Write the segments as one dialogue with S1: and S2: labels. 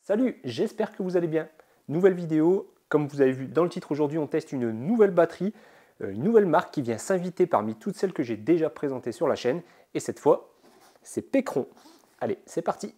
S1: Salut, j'espère que vous allez bien. Nouvelle vidéo, comme vous avez vu dans le titre aujourd'hui, on teste une nouvelle batterie, une nouvelle marque qui vient s'inviter parmi toutes celles que j'ai déjà présentées sur la chaîne. Et cette fois, c'est Pecron. Allez, c'est parti.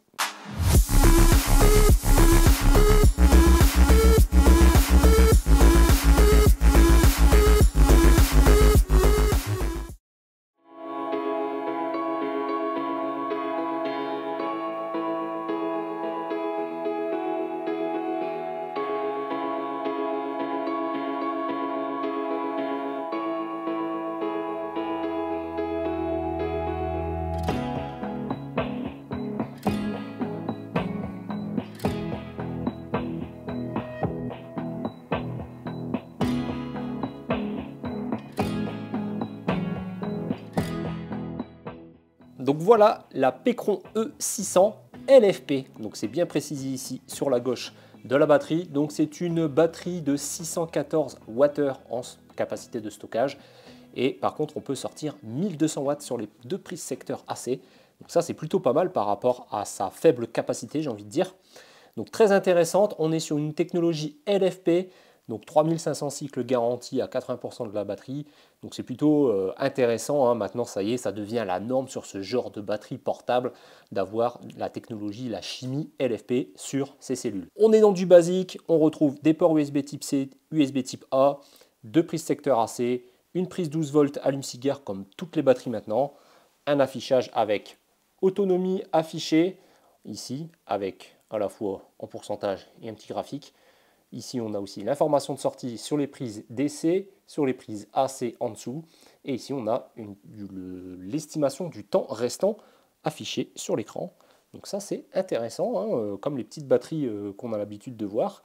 S1: Donc voilà la Pecron E600 LFP. Donc c'est bien précisé ici sur la gauche de la batterie. Donc c'est une batterie de 614 Wh en capacité de stockage. Et par contre, on peut sortir 1200 watts sur les deux prises secteur AC. Donc ça, c'est plutôt pas mal par rapport à sa faible capacité, j'ai envie de dire. Donc très intéressante. On est sur une technologie LFP. Donc 3500 cycles garantis à 80% de la batterie. Donc c'est plutôt intéressant, hein. Maintenant, ça y est, ça devient la norme sur ce genre de batterie portable d'avoir la technologie, la chimie LFP sur ces cellules. On est dans du basique, on retrouve des ports USB type C, USB type A, deux prises secteur AC, une prise 12 volts allume-cigare comme toutes les batteries maintenant, un affichage avec autonomie affichée, ici avec à la fois en pourcentage et un petit graphique. Ici, on a aussi l'information de sortie sur les prises DC, sur les prises AC en dessous. Et ici, on a l'estimation du temps restant affiché sur l'écran. Donc ça, c'est intéressant, hein, comme les petites batteries qu'on a l'habitude de voir.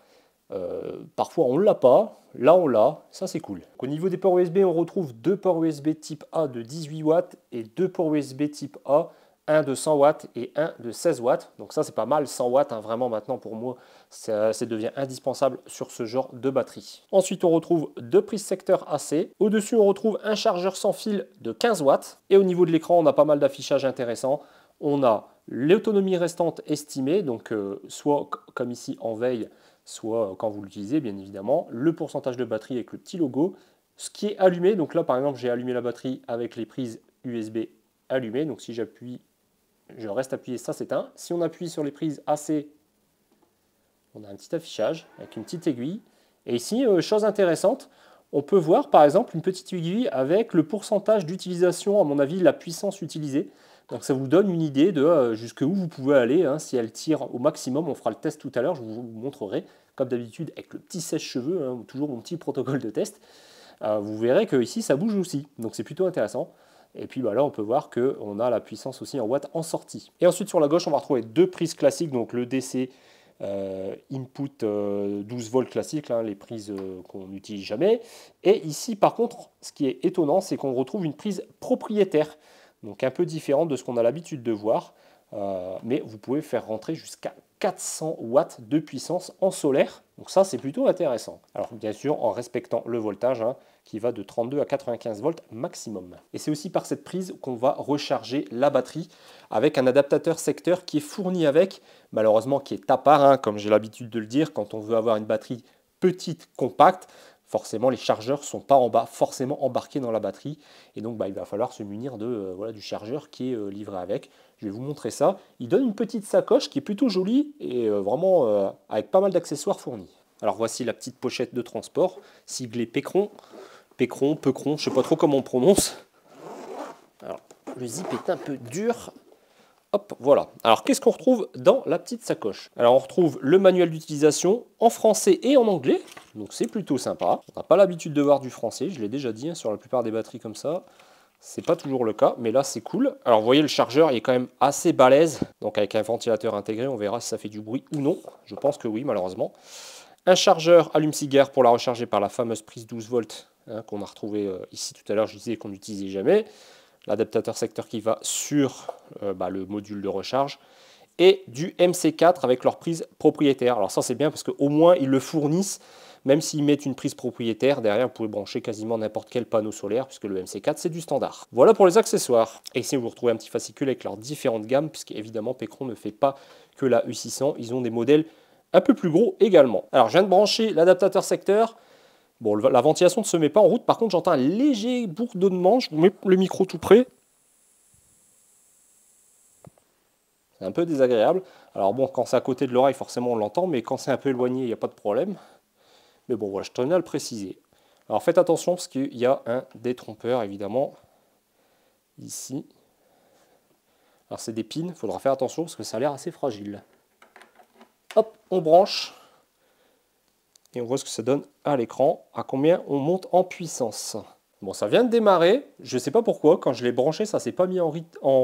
S1: Parfois, on ne l'a pas. Là, on l'a. Ça, c'est cool. Donc, au niveau des ports USB, on retrouve deux ports USB type A de 18 watts et deux ports USB type A, un de 100 watts et un de 16 watts. Donc ça, c'est pas mal, 100 watts, hein, vraiment maintenant pour moi, ça devient indispensable sur ce genre de batterie. Ensuite, on retrouve deux prises secteur AC. Au-dessus, on retrouve un chargeur sans fil de 15 watts. Et au niveau de l'écran, on a pas mal d'affichages intéressants. On a l'autonomie restante estimée, donc soit comme ici en veille, soit quand vous l'utilisez, bien évidemment. Le pourcentage de batterie avec le petit logo. Ce qui est allumé, donc là, par exemple, j'ai allumé la batterie avec les prises USB allumées. Donc si j'appuie, je reste appuyé, ça s'éteint. Si on appuie sur les prises AC, on a un petit affichage avec une petite aiguille. Et ici, chose intéressante, on peut voir par exemple une petite aiguille avec le pourcentage d'utilisation, à mon avis, la puissance utilisée. Donc ça vous donne une idée de jusqu'où vous pouvez aller, hein. Si elle tire au maximum, on fera le test tout à l'heure, je vous montrerai, comme d'habitude avec le petit sèche-cheveux, hein, toujours mon petit protocole de test. Vous verrez que ici ça bouge aussi, donc c'est plutôt intéressant. Et puis là, on peut voir qu'on a la puissance aussi en watts en sortie. Et ensuite, sur la gauche, on va retrouver deux prises classiques, donc le DC input 12 volts classique, hein, les prises qu'on n'utilise jamais. Et ici, par contre, ce qui est étonnant, c'est qu'on retrouve une prise propriétaire, donc un peu différente de ce qu'on a l'habitude de voir. Mais vous pouvez faire rentrer jusqu'à 400 watts de puissance en solaire. Donc ça, c'est plutôt intéressant. Alors bien sûr, en respectant le voltage, hein, qui va de 32 à 95 volts maximum. Et c'est aussi par cette prise qu'on va recharger la batterie avec un adaptateur secteur qui est fourni avec, malheureusement qui est à part, hein, comme j'ai l'habitude de le dire, quand on veut avoir une batterie petite, compacte, forcément les chargeurs ne sont pas forcément embarqués dans la batterie. Et donc il va falloir se munir du chargeur qui est livré avec. Je vais vous montrer ça. Il donne une petite sacoche qui est plutôt jolie et vraiment avec pas mal d'accessoires fournis. Alors voici la petite pochette de transport, siglée Pecron. Pecron, je ne sais pas trop comment on prononce. Alors, le zip est un peu dur. Hop, voilà. Alors, qu'est-ce qu'on retrouve dans la petite sacoche? Alors, on retrouve le manuel d'utilisation en français et en anglais. Donc, c'est plutôt sympa. On n'a pas l'habitude de voir du français, je l'ai déjà dit, hein, sur la plupart des batteries comme ça. C'est pas toujours le cas, mais là, c'est cool. Alors, vous voyez, le chargeur, il est quand même assez balèze. Donc, avec un ventilateur intégré, on verra si ça fait du bruit ou non. Je pense que oui, malheureusement. Un chargeur allume-cigare pour la recharger par la fameuse prise 12 volts, hein, qu'on a retrouvé ici tout à l'heure. Je disais qu'on n'utilisait jamais. L'adaptateur secteur qui va sur le module de recharge, et du MC4 avec leur prise propriétaire. Alors ça, c'est bien parce qu'au moins ils le fournissent, même s'ils mettent une prise propriétaire, derrière vous pouvez brancher quasiment n'importe quel panneau solaire, puisque le MC4 c'est du standard. Voilà pour les accessoires. Et ici vous retrouvez un petit fascicule avec leurs différentes gammes, puisqu'évidemment Pecron ne fait pas que la U600, ils ont des modèles un peu plus gros également. Alors je viens de brancher l'adaptateur secteur. Bon, la ventilation ne se met pas en route. Par contre, j'entends un léger bourdonnement. Je vous mets le micro tout près. C'est un peu désagréable. Alors bon, quand c'est à côté de l'oreille, forcément on l'entend, mais quand c'est un peu éloigné, il n'y a pas de problème. Mais bon, voilà, je tenais à le préciser. Alors faites attention parce qu'il y a un détrompeur, évidemment, ici. Alors c'est des pins, il faudra faire attention parce que ça a l'air assez fragile. Hop, on branche. Et on voit ce que ça donne à l'écran, à combien on monte en puissance. Bon, ça vient de démarrer. Je ne sais pas pourquoi, quand je l'ai branché, ça ne s'est pas mis en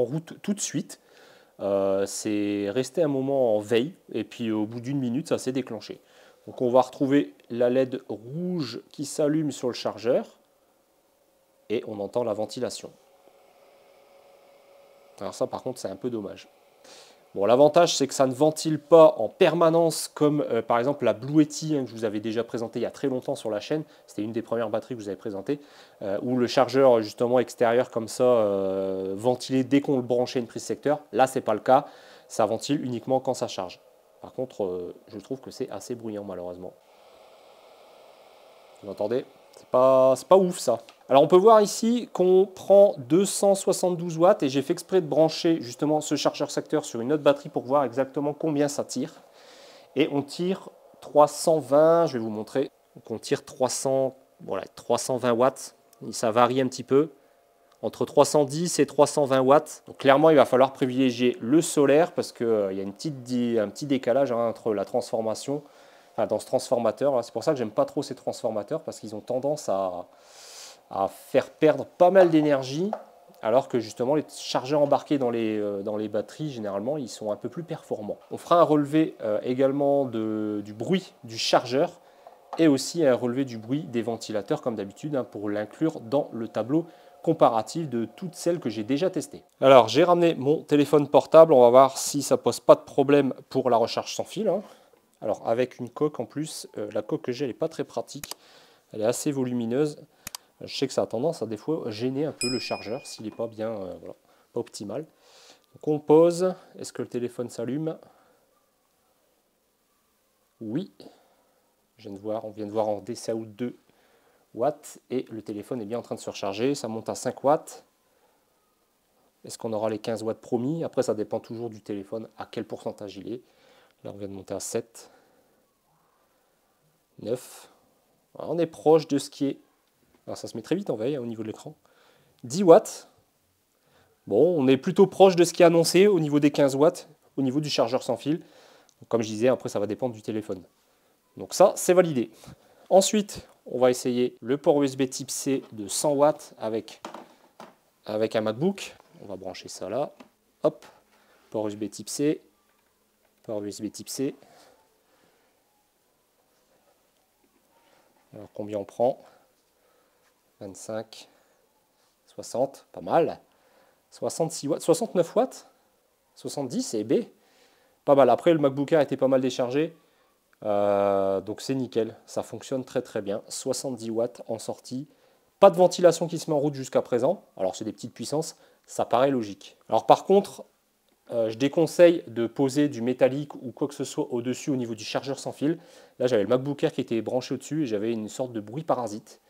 S1: route tout de suite. C'est resté un moment en veille, et puis au bout d'une minute, ça s'est déclenché. Donc on va retrouver la LED rouge qui s'allume sur le chargeur, et on entend la ventilation. Alors ça, par contre, c'est un peu dommage. Bon, l'avantage, c'est que ça ne ventile pas en permanence comme par exemple la Blue Yeti que je vous avais déjà présenté il y a très longtemps sur la chaîne. C'était une des premières batteries que je vous avais présentées, où le chargeur justement extérieur comme ça ventilait dès qu'on le branchait une prise secteur. Là, c'est pas le cas. Ça ventile uniquement quand ça charge. Par contre, je trouve que c'est assez bruyant malheureusement. Vous entendez? C'est pas ouf ça. Alors on peut voir ici qu'on prend 272 watts et j'ai fait exprès de brancher justement ce chargeur secteur sur une autre batterie pour voir exactement combien ça tire. Et on tire 320, je vais vous montrer. Donc on tire 320 watts. Et ça varie un petit peu. Entre 310 et 320 watts. Donc clairement il va falloir privilégier le solaire parce qu'il y a un petit décalage entre la transformation. Enfin, dans ce transformateur, c'est pour ça que j'aime pas trop ces transformateurs parce qu'ils ont tendance à faire perdre pas mal d'énergie, alors que justement les chargeurs embarqués dans les batteries, généralement, ils sont un peu plus performants. On fera un relevé également du bruit du chargeur et aussi un relevé du bruit des ventilateurs, comme d'habitude, pour l'inclure dans le tableau comparatif de toutes celles que j'ai déjà testées. Alors, j'ai ramené mon téléphone portable, on va voir si ça pose pas de problème pour la recharge sans fil. Alors, avec une coque en plus, la coque que j'ai, elle n'est pas très pratique, elle est assez volumineuse. Je sais que ça a tendance à des fois gêner un peu le chargeur s'il n'est pas bien, voilà, pas optimal. Donc on pose. Est-ce que le téléphone s'allume? Oui. On vient de voir en DC out 2 watts et le téléphone est bien en train de se recharger. Ça monte à 5 watts. Est-ce qu'on aura les 15 watts promis? Après, ça dépend toujours du téléphone, à quel pourcentage il est. Là, on vient de monter à 7. 9. Alors, on est proche de ce qui est... Alors ça se met très vite en veille au niveau de l'écran. 10 watts. Bon, on est plutôt proche de ce qui est annoncé au niveau des 15 watts, au niveau du chargeur sans fil. Donc, comme je disais, après ça va dépendre du téléphone. Donc ça, c'est validé. Ensuite, on va essayer le port USB type C de 100 watts avec un MacBook. On va brancher ça là. Hop, port USB type C. Port USB type C. Alors combien on prend? 25, 60, pas mal. 66 watts, 69 watts, 70 et B. Pas mal. Après, le MacBook Air était pas mal déchargé. Donc c'est nickel. Ça fonctionne très très bien. 70 watts en sortie. Pas de ventilation qui se met en route jusqu'à présent. Alors c'est des petites puissances. Ça paraît logique. Alors par contre, je déconseille de poser du métallique ou quoi que ce soit au-dessus au niveau du chargeur sans fil. Là, j'avais le MacBook Air qui était branché au-dessus et j'avais une sorte de bruit parasite.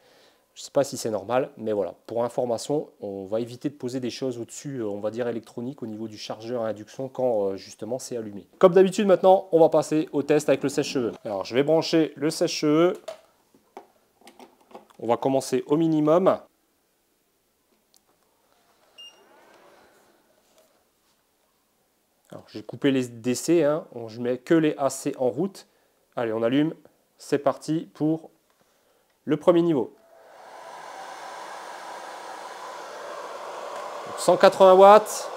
S1: Je ne sais pas si c'est normal, mais voilà. Pour information, on va éviter de poser des choses au-dessus, on va dire électronique, au niveau du chargeur à induction quand justement c'est allumé. Comme d'habitude, maintenant, on va passer au test avec le sèche-cheveux. Alors, je vais brancher le sèche-cheveux. On va commencer au minimum. Alors, j'ai coupé les DC, je mets que les AC en route. Allez, on allume. C'est parti pour le premier niveau. 180 watts.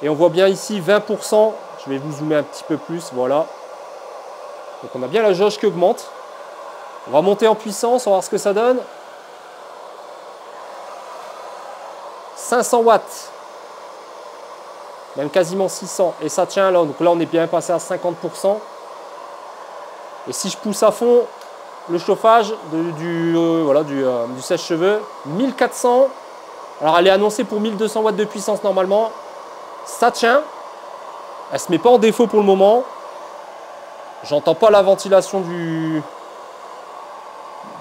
S1: Et on voit bien ici 20%. Je vais vous zoomer un petit peu plus. Voilà. Donc on a bien la jauge qui augmente. On va monter en puissance. On va voir ce que ça donne. 500 watts. Même quasiment 600. Et ça tient là. Donc là, on est bien passé à 50%. Et si je pousse à fond le chauffage du sèche-cheveux, 1400. Alors elle est annoncée pour 1200 watts de puissance normalement. Ça tient. Elle ne se met pas en défaut pour le moment. J'entends pas la ventilation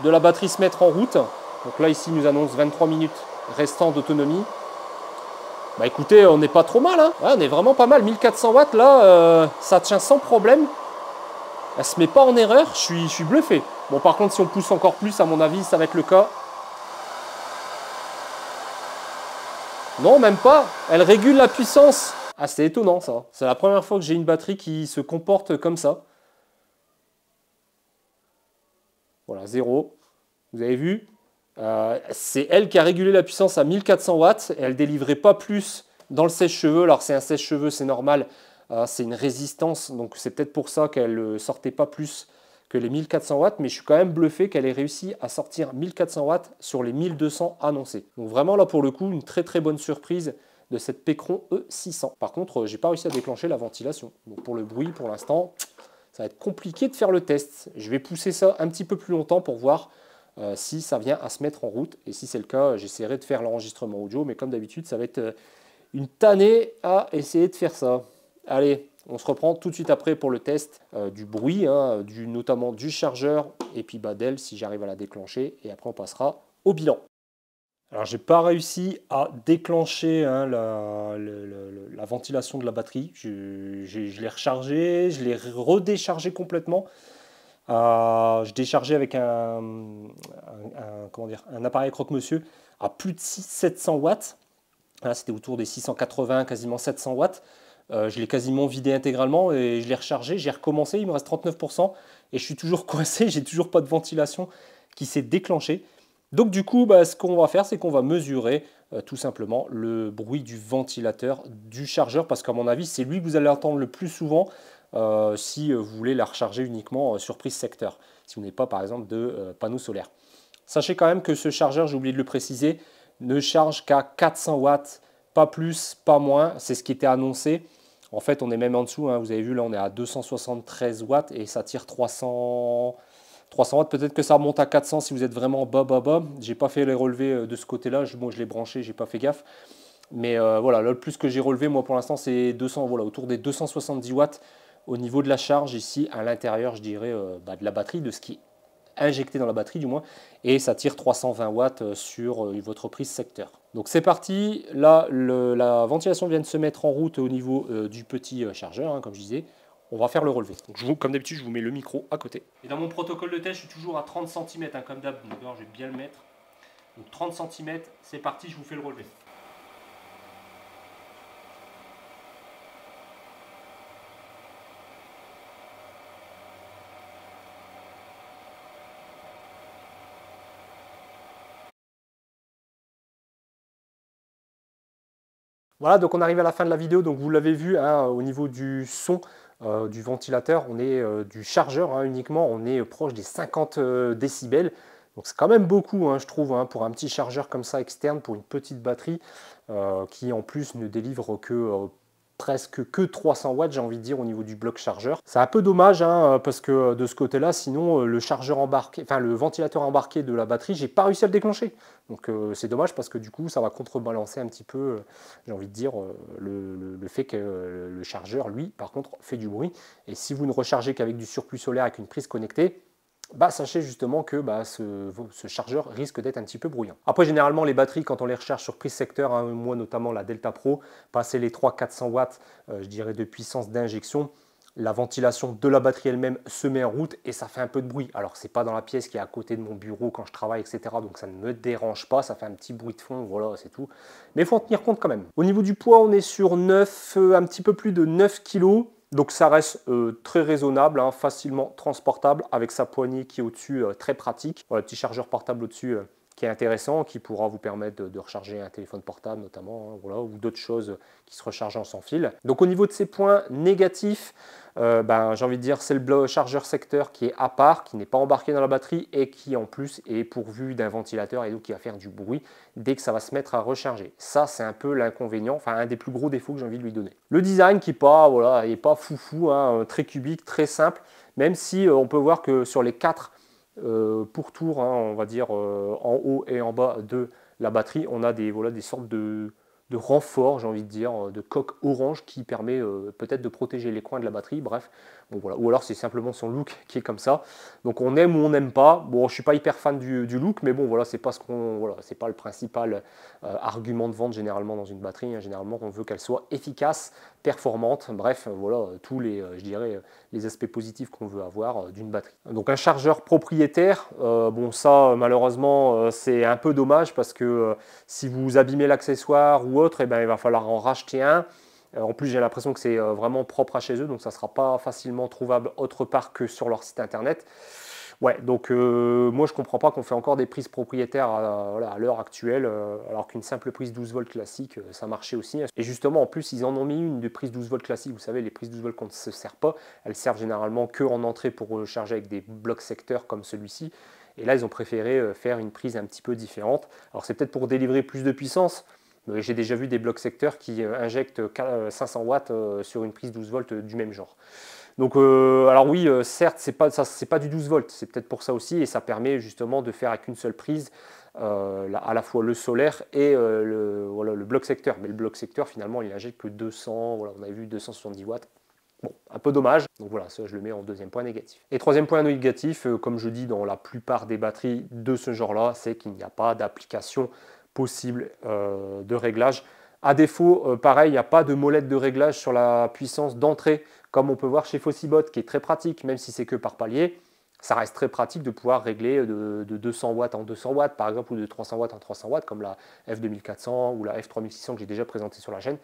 S1: de la batterie se mettre en route. Donc là, ici, il nous annonce 23 minutes restant d'autonomie. Bah écoutez, on n'est pas trop mal, hein. Ouais, on est vraiment pas mal. 1400 watts, là, ça tient sans problème. Elle se met pas en erreur, je suis bluffé. Bon, par contre, si on pousse encore plus, à mon avis, ça va être le cas. Non, même pas. Elle régule la puissance. Ah, c'est étonnant, ça. C'est la première fois que j'ai une batterie qui se comporte comme ça. Voilà, 0. Vous avez vu, c'est elle qui a régulé la puissance à 1400 watts. Et elle ne délivrait pas plus dans le sèche-cheveux. Alors, c'est un sèche-cheveux, c'est normal. C'est une résistance. Donc, c'est peut-être pour ça qu'elle ne sortait pas plus que les 1400 watts. Mais je suis quand même bluffé qu'elle ait réussi à sortir 1400 watts sur les 1200 annoncés. Donc, vraiment, là, pour le coup, une très très bonne surprise de cette Pecron E600. Par contre, j'ai pas réussi à déclencher la ventilation. Donc, pour le bruit, pour l'instant, ça va être compliqué de faire le test. Je vais pousser ça un petit peu plus longtemps pour voir si ça vient à se mettre en route. Et si c'est le cas, j'essaierai de faire l'enregistrement audio. Mais comme d'habitude, ça va être une tannée à essayer de faire ça. Allez, on se reprend tout de suite après pour le test du bruit, hein, notamment du chargeur et puis d'elle si j'arrive à la déclencher. Et après, on passera au bilan. Alors, j'ai pas réussi à déclencher hein, la ventilation de la batterie. Je l'ai rechargé, je l'ai redéchargé complètement. Je déchargeais avec comment dire, un appareil croque-monsieur à plus de 700 watts. C'était autour des 680, quasiment 700 watts. Je l'ai quasiment vidé intégralement et je l'ai rechargé. J'ai recommencé, il me reste 39% et je suis toujours coincé. J'ai toujours pas de ventilation qui s'est déclenchée. Donc du coup, ce qu'on va faire, c'est qu'on va mesurer tout simplement le bruit du ventilateur du chargeur parce qu'à mon avis, c'est lui que vous allez entendre le plus souvent si vous voulez la recharger uniquement sur prise secteur, si vous n'avez pas par exemple de panneau solaire. Sachez quand même que ce chargeur, j'ai oublié de le préciser, ne charge qu'à 400 watts, pas plus, pas moins, c'est ce qui était annoncé. En fait, on est même en dessous, hein, vous avez vu, là on est à 273 watts et ça tire 300 watts, peut-être que ça remonte à 400 si vous êtes vraiment bas. J'ai pas fait les relevés de ce côté-là, je l'ai branché, j'ai pas fait gaffe. Mais voilà, là, le plus que j'ai relevé, moi pour l'instant, c'est 200, voilà, autour des 270 watts au niveau de la charge ici, à l'intérieur, je dirais, de la batterie, de ce qui est injecté dans la batterie du moins, et ça tire 320 watts sur votre prise secteur. Donc c'est parti, là, la ventilation vient de se mettre en route au niveau du petit chargeur, hein, comme je disais. On va faire le relevé. Donc comme d'habitude, je vous mets le micro à côté. Et dans mon protocole de test, je suis toujours à 30 cm, hein, comme d'hab. Donc je vais bien le mettre. Donc 30 cm, c'est parti, je vous fais le relevé. Voilà, donc on arrive à la fin de la vidéo. Donc vous l'avez vu, hein, au niveau du son du ventilateur, on est du chargeur hein, uniquement, on est proche des 50 décibels. Donc c'est quand même beaucoup, hein, je trouve, hein, pour un petit chargeur comme ça externe, pour une petite batterie qui en plus ne délivre que presque que 300 watts, j'ai envie de dire, au niveau du bloc chargeur. C'est un peu dommage hein, parce que de ce côté-là, sinon le chargeur embarqué, enfin le ventilateur embarqué de la batterie, j'ai pas réussi à le déclencher. Donc c'est dommage parce que du coup, ça va contrebalancer un petit peu, j'ai envie de dire, le fait que le chargeur, lui, par contre, fait du bruit. Et si vous ne rechargez qu'avec du surplus solaire avec une prise connectée, sachez justement que ce chargeur risque d'être un petit peu bruyant. Après, généralement, les batteries, quand on les recharge sur prise secteur, hein, moi notamment la Delta Pro, passer les 300-400 watts, je dirais, de puissance d'injection, la ventilation de la batterie elle-même se met en route et ça fait un peu de bruit. Alors, c'est pas dans la pièce qui est à côté de mon bureau quand je travaille, etc. Donc, ça ne me dérange pas, ça fait un petit bruit de fond, voilà, c'est tout. Mais il faut en tenir compte quand même. Au niveau du poids, on est sur 9, un petit peu plus de 9 kg. Donc ça reste très raisonnable, hein, facilement transportable avec sa poignée qui est au-dessus, très pratique. Voilà, le petit chargeur portable au-dessus qui est intéressant, qui pourra vous permettre de recharger un téléphone portable notamment, hein, voilà, ou d'autres choses qui se rechargent en sans fil. Donc au niveau de ces points négatifs, j'ai envie de dire c'est le chargeur secteur qui est à part, qui n'est pas embarqué dans la batterie et qui en plus est pourvu d'un ventilateur et donc qui va faire du bruit dès que ça va se mettre à recharger. Ça c'est un peu l'inconvénient, enfin un des plus gros défauts que j'ai envie de lui donner. Le design qui n'est pas, voilà, pas foufou, hein, très cubique, très simple, même si on peut voir que sur les 4 pourtours, hein, on va dire en haut et en bas de la batterie, on a des sortes de renfort, j'ai envie de dire, de coque orange qui permet peut-être de protéger les coins de la batterie. Bref, Bon, voilà. Ou alors c'est simplement son look qui est comme ça. Donc on aime ou on n'aime pas. Bon, je suis pas hyper fan du look, mais bon voilà, c'est pas c'est pas le principal argument de vente généralement dans une batterie. Hein. Généralement, on veut qu'elle soit efficace, performante. Bref, voilà tous les, je dirais, les aspects positifs qu'on veut avoir d'une batterie. Donc un chargeur propriétaire, bon ça malheureusement c'est un peu dommage parce que si vous abîmez l'accessoire ou autre, eh ben, il va falloir en racheter un. En plus, j'ai l'impression que c'est vraiment propre à chez eux, donc ça ne sera pas facilement trouvable autre part que sur leur site internet. Ouais, donc moi je ne comprends pas qu'on fait encore des prises propriétaires à l'heure actuelle, alors qu'une simple prise 12 volts classique, ça marchait aussi. Et justement, en plus, ils en ont mis une de prise 12 volts classique. Vous savez, les prises 12 volts qu'on ne se sert pas, elles servent généralement qu'en entrée pour charger avec des blocs secteurs comme celui-ci. Et là, ils ont préféré faire une prise un petit peu différente. Alors c'est peut-être pour délivrer plus de puissance. J'ai déjà vu des blocs secteurs qui injectent 500 watts sur une prise 12 volts du même genre. Donc, alors oui, certes, c'est pas du 12 volts, c'est peut-être pour ça aussi, et ça permet justement de faire avec une seule prise à la fois le solaire et le bloc secteur. Mais le bloc secteur, finalement, il injecte que 200, voilà, on avait vu 270 watts. Bon, un peu dommage, donc voilà, ça je le mets en deuxième point négatif. Et troisième point négatif, comme je dis dans la plupart des batteries de ce genre-là, c'est qu'il n'y a pas d'application possible de réglage. À défaut, pareil, il n'y a pas de molette de réglage sur la puissance d'entrée, comme on peut voir chez Fossibot, qui est très pratique, même si c'est que par palier. Ça reste très pratique de pouvoir régler de 200 watts en 200 watts, par exemple, ou de 300 watts en 300 watts, comme la F2400 ou la F3600 que j'ai déjà présentée sur la chaîne.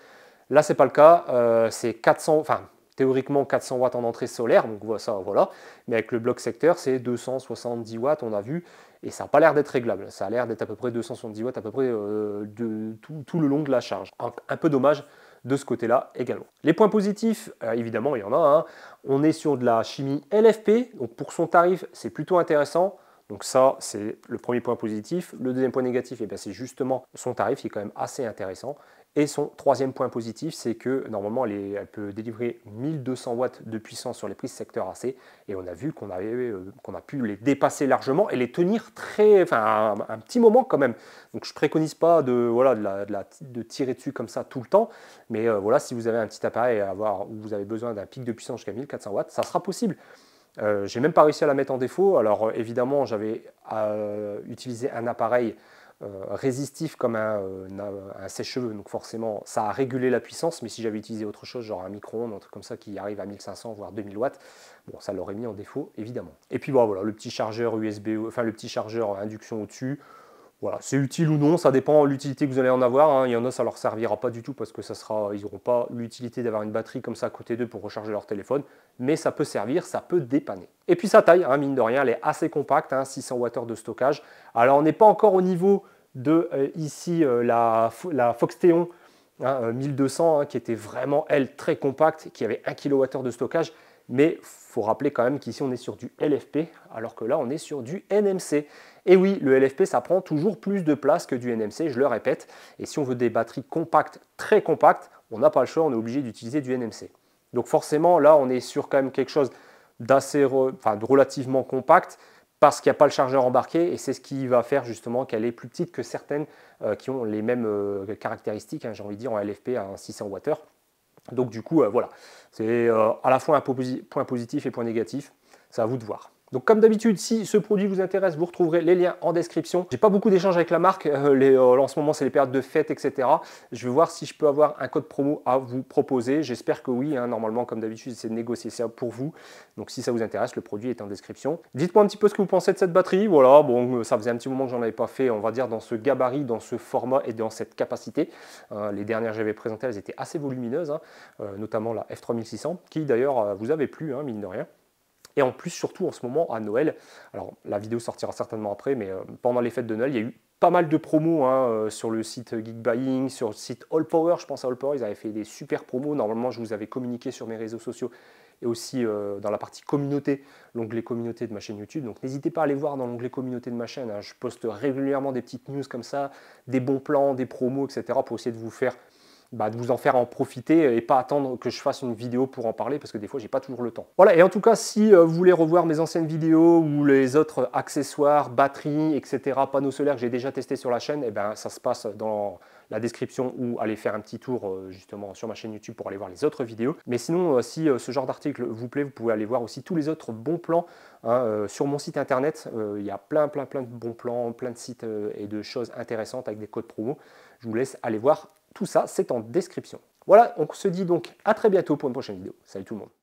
S1: Là, c'est pas le cas, c'est 400, enfin, théoriquement 400 watts en entrée solaire, donc voilà. Mais avec le bloc secteur, c'est 270 watts, on a vu, et ça n'a pas l'air d'être réglable. Ça a l'air d'être à peu près 270 watts à peu près de tout le long de la charge. Un peu dommage de ce côté-là également. Les points positifs, évidemment, il y en a. Hein. On est sur de la chimie LFP, donc pour son tarif, c'est plutôt intéressant. Donc ça, c'est le premier point positif. Le deuxième point négatif, eh c'est justement son tarif qui est quand même assez intéressant. Et son troisième point positif, c'est que normalement, elle peut délivrer 1200 watts de puissance sur les prises secteur AC. Et on a vu qu'on a pu les dépasser largement et les tenir un petit moment quand même. Donc je ne préconise pas de tirer dessus comme ça tout le temps. Mais voilà, si vous avez un petit appareil où vous avez besoin d'un pic de puissance jusqu'à 1400 watts, ça sera possible. J'ai même pas réussi à la mettre en défaut. Alors évidemment, j'avais utilisé un appareil résistif comme un sèche-cheveux, donc forcément ça a régulé la puissance, mais si j'avais utilisé autre chose, genre un micro-ondes, un truc comme ça qui arrive à 1500 voire 2000 watts, bon, ça l'aurait mis en défaut évidemment. Et puis bon, voilà, le petit chargeur USB, enfin le petit chargeur induction au-dessus. Voilà, c'est utile ou non, ça dépend de l'utilité que vous allez en avoir. Hein. Il y en a, ça leur servira pas du tout parce que ils n'auront pas l'utilité d'avoir une batterie comme ça à côté d'eux pour recharger leur téléphone. Mais ça peut servir, ça peut dépanner. Et puis sa taille, hein, mine de rien, elle est assez compacte, hein, 600 Wh de stockage. Alors on n'est pas encore au niveau de ici la Foxteon 1200 hein, qui était vraiment, elle, très compacte, qui avait 1 kWh de stockage. Mais il faut rappeler quand même qu'ici on est sur du LFP, alors que là on est sur du NMC. Et oui, le LFP ça prend toujours plus de place que du NMC, je le répète. Et si on veut des batteries compactes, très compactes, on n'a pas le choix, on est obligé d'utiliser du NMC. Donc forcément là on est sur quand même quelque chose de relativement compact, parce qu'il n'y a pas le chargeur embarqué, et c'est ce qui va faire justement qu'elle est plus petite que certaines qui ont les mêmes caractéristiques, hein, j'ai envie de dire en LFP à 600 Wh. Donc du coup, voilà, c'est à la fois un point positif et point négatif, c'est à vous de voir. Donc comme d'habitude, si ce produit vous intéresse, vous retrouverez les liens en description. J'ai pas beaucoup d'échanges avec la marque, en ce moment c'est les périodes de fête, etc. Je vais voir si je peux avoir un code promo à vous proposer. J'espère que oui, hein. Normalement comme d'habitude, j'essaie de négocier ça pour vous. Donc si ça vous intéresse, le produit est en description. Dites-moi un petit peu ce que vous pensez de cette batterie. Voilà, bon, ça faisait un petit moment que j'en avais pas fait, on va dire dans ce gabarit, dans ce format et dans cette capacité. Les dernières que j'avais présentées, elles étaient assez volumineuses, hein, notamment la F3600, qui d'ailleurs vous avait plu, hein, mine de rien. Et en plus, surtout en ce moment, à Noël, alors la vidéo sortira certainement après, mais pendant les fêtes de Noël, il y a eu pas mal de promos hein, sur le site Geekbuying, sur le site AllPower, je pense à AllPower, ils avaient fait des super promos. Normalement, je vous avais communiqué sur mes réseaux sociaux et aussi dans la partie communauté, l'onglet communauté de ma chaîne YouTube. Donc n'hésitez pas à aller voir dans l'onglet communauté de ma chaîne. Hein. Je poste régulièrement des petites news comme ça, des bons plans, des promos, etc. pour essayer de vous faire de vous en faire en profiter et pas attendre que je fasse une vidéo pour en parler parce que des fois j'ai pas toujours le temps. Voilà, et en tout cas si vous voulez revoir mes anciennes vidéos ou les autres accessoires, batteries, etc., panneaux solaires que j'ai déjà testé sur la chaîne, et ben ça se passe dans la description ou aller faire un petit tour justement sur ma chaîne YouTube pour aller voir les autres vidéos. Mais sinon, si ce genre d'article vous plaît, vous pouvez aller voir aussi tous les autres bons plans sur mon site internet. Il y a plein de bons plans, plein de sites et de choses intéressantes avec des codes promo. Je vous laisse aller voir tout ça, c'est en description. Voilà, on se dit donc à très bientôt pour une prochaine vidéo. Salut tout le monde.